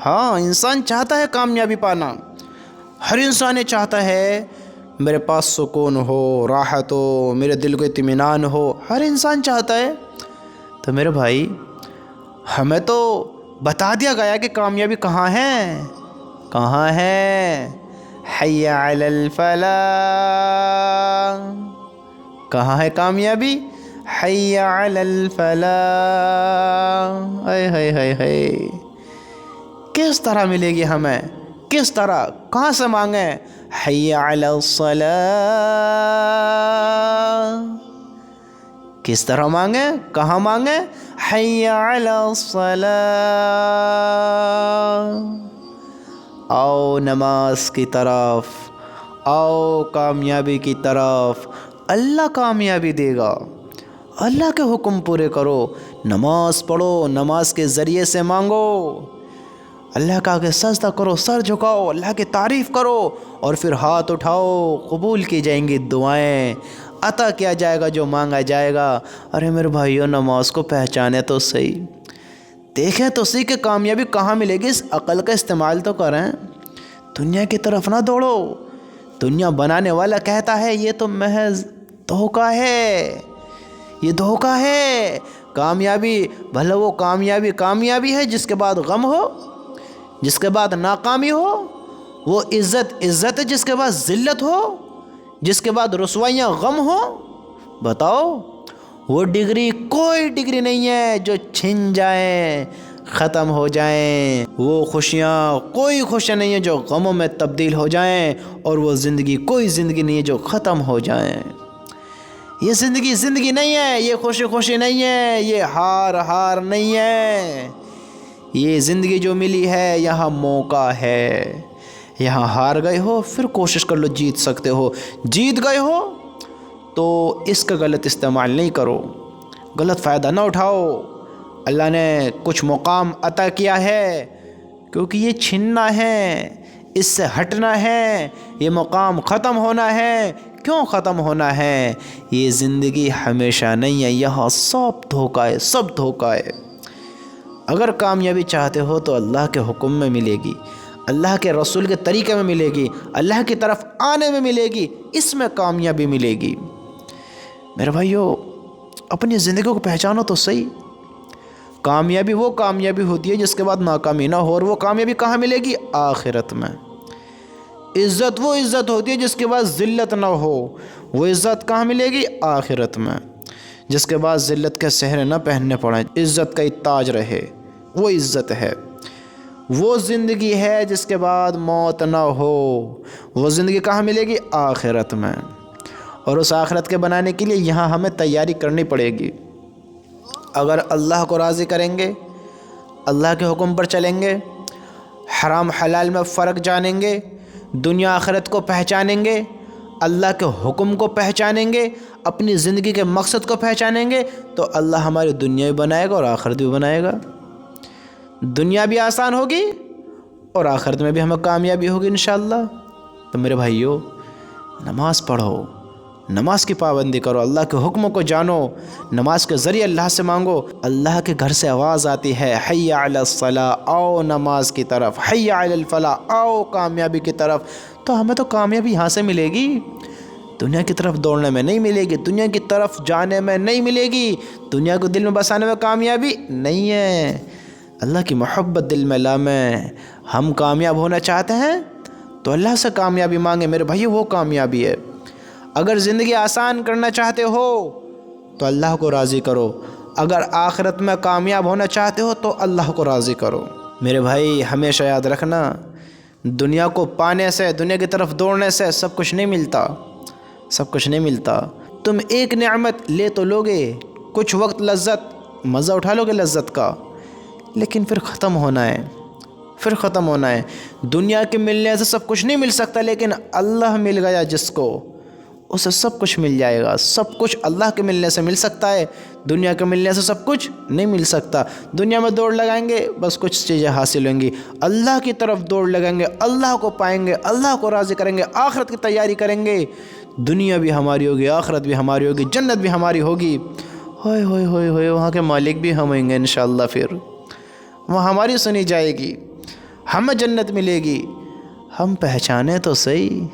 ہاں، انسان چاہتا ہے کامیابی پانا، ہر انسان یہ چاہتا ہے میرے پاس سکون ہو، راحت ہو، میرے دل کو اطمینان ہو، ہر انسان چاہتا ہے۔ تو میرے بھائی، ہمیں تو بتا دیا گیا کہ کامیابی کہاں ہے، کہاں ہے؟ حی علی الفلاح، کہاں ہے کامیابی؟ حی علی الفلاح۔ اے ہائے ہائے ہائے، کس طرح ملے گی ہمیں؟ کس طرح؟ کہاں سے مانگیں؟ حی علی الصلاح، کس طرح مانگیں؟ کہاں مانگیں؟ حی علی الصلاح۔ آؤ نماز کی طرف، آؤ کامیابی کی طرف، اللہ کامیابی دے گا۔ اللہ کے حکم پورے کرو، نماز پڑھو، نماز کے ذریعے سے مانگو، اللہ کا آگے سجدہ کرو، سر جھکاؤ، اللہ کی تعریف کرو، اور پھر ہاتھ اٹھاؤ، قبول کی جائیں گی دعائیں، عطا کیا جائے گا جو مانگا جائے گا۔ ارے میرے بھائیو، نماز کو پہچانے تو صحیح، دیکھیں تو صحیح کہ کامیابی کہاں ملے گی۔ اس عقل کا استعمال تو کریں، دنیا کی طرف نہ دوڑو۔ دنیا بنانے والا کہتا ہے یہ تو محض دھوکہ ہے، یہ دھوکہ ہے۔ کامیابی بھلا وہ کامیابی ہے جس کے بعد غم ہو، جس کے بعد ناکامی ہو، وہ عزت ہے جس کے بعد ذلت ہو، جس کے بعد رسوائیاں غم ہو۔ بتاؤ، وہ ڈگری کوئی ڈگری نہیں ہے جو چھن جائیں، ختم ہو جائیں۔ وہ خوشیاں کوئی خوشیاں نہیں ہیں جو غموں میں تبدیل ہو جائیں، اور وہ زندگی کوئی زندگی نہیں ہے جو ختم ہو جائیں۔ یہ زندگی نہیں ہے، یہ خوشی نہیں ہے، یہ ہار نہیں ہے۔ یہ زندگی جو ملی ہے یہاں موقع ہے، یہاں ہار گئے ہو پھر کوشش کر لو، جیت سکتے ہو۔ جیت گئے ہو تو اس کا غلط استعمال نہیں کرو، غلط فائدہ نہ اٹھاؤ۔ اللہ نے کچھ مقام عطا کیا ہے کیونکہ یہ چھننا ہے، اس سے ہٹنا ہے، یہ مقام ختم ہونا ہے۔ کیوں ختم ہونا ہے؟ یہ زندگی ہمیشہ نہیں ہے، یہاں سب دھوکہ ہے، سب دھوکہ ہے۔ اگر کامیابی چاہتے ہو تو اللہ کے حکم میں ملے گی، اللہ کے رسول کے طریقے میں ملے گی، اللہ کی طرف آنے میں ملے گی، اس میں کامیابی ملے گی۔ میرے بھائیو، اپنی زندگی کو پہچانو تو صحیح۔ کامیابی وہ کامیابی ہوتی ہے جس کے بعد ناکامی نہ ہو، اور وہ کامیابی کہاں ملے گی؟ آخرت میں۔ عزت وہ عزت ہوتی ہے جس کے بعد ذلت نہ ہو، وہ عزت کہاں ملے گی؟ آخرت میں۔ جس کے بعد ذلت کے سہرے نہ پہننے پڑیں، عزت کا ہی تاج رہے، وہ عزت ہے۔ وہ زندگی ہے جس کے بعد موت نہ ہو، وہ زندگی کہاں ملے گی؟ آخرت میں۔ اور اس آخرت کے بنانے کے لیے یہاں ہمیں تیاری کرنی پڑے گی۔ اگر اللہ کو راضی کریں گے، اللہ کے حکم پر چلیں گے، حرام حلال میں فرق جانیں گے، دنیا آخرت کو پہچانیں گے، اللہ کے حکم کو پہچانیں گے، اپنی زندگی کے مقصد کو پہچانیں گے، تو اللہ ہماری دنیا بھی بنائے گا اور آخرت بھی بنائے گا۔ دنیا بھی آسان ہوگی اور آخرت میں بھی ہمیں کامیابی ہوگی انشاءاللہ۔ تو میرے بھائیو، نماز پڑھو، نماز کی پابندی کرو، اللہ کے حکموں کو جانو، نماز کے ذریعے اللہ سے مانگو۔ اللہ کے گھر سے آواز آتی ہے، حی علی الصلاح، آؤ نماز کی طرف، حی علی الفلاح، آؤ کامیابی کی طرف۔ تو ہمیں تو کامیابی یہاں سے ملے گی، دنیا کی طرف دوڑنے میں نہیں ملے گی، دنیا کی طرف جانے میں نہیں ملے گی، دنیا کو دل میں بسانے میں کامیابی نہیں ہے۔ اللہ کی محبت دل میں لامیں۔ ہم کامیاب ہونا چاہتے ہیں تو اللہ سے کامیابی مانگے میرے بھائی، وہ کامیابی ہے۔ اگر زندگی آسان کرنا چاہتے ہو تو اللہ کو راضی کرو، اگر آخرت میں کامیاب ہونا چاہتے ہو تو اللہ کو راضی کرو۔ میرے بھائی، ہمیشہ یاد رکھنا، دنیا کو پانے سے، دنیا کی طرف دوڑنے سے سب کچھ نہیں ملتا، سب کچھ نہیں ملتا۔ تم ایک نعمت لے تو لوگے، کچھ وقت لذت مزہ اٹھا لوگے لذت کا، لیکن پھر ختم ہونا ہے، پھر ختم ہونا ہے۔ دنیا کے ملنے سے سب کچھ نہیں مل سکتا، لیکن اللہ مل گیا جس کو، اسے سب کچھ مل جائے گا۔ سب کچھ اللہ کے ملنے سے مل سکتا ہے، دنیا کے ملنے سے سب کچھ نہیں مل سکتا۔ دنیا میں دوڑ لگائیں گے بس کچھ چیزیں حاصل ہوں گی، اللہ کی طرف دوڑ لگائیں گے، اللہ کو پائیں گے، اللہ کو راضی کریں گے، آخرت کی تیاری کریں گے، دنیا بھی ہماری ہوگی، آخرت بھی ہماری ہوگی، جنت بھی ہماری ہوگی۔ ہوئے ہوئے ہوئے ہوئے، وہاں کے مالک بھی ہم ہوئیں گے انشاءاللہ، پھر وہاں ہماری سنی جائے گی، ہمیں جنت ملے گی، ہم پہچانے تو صحیح۔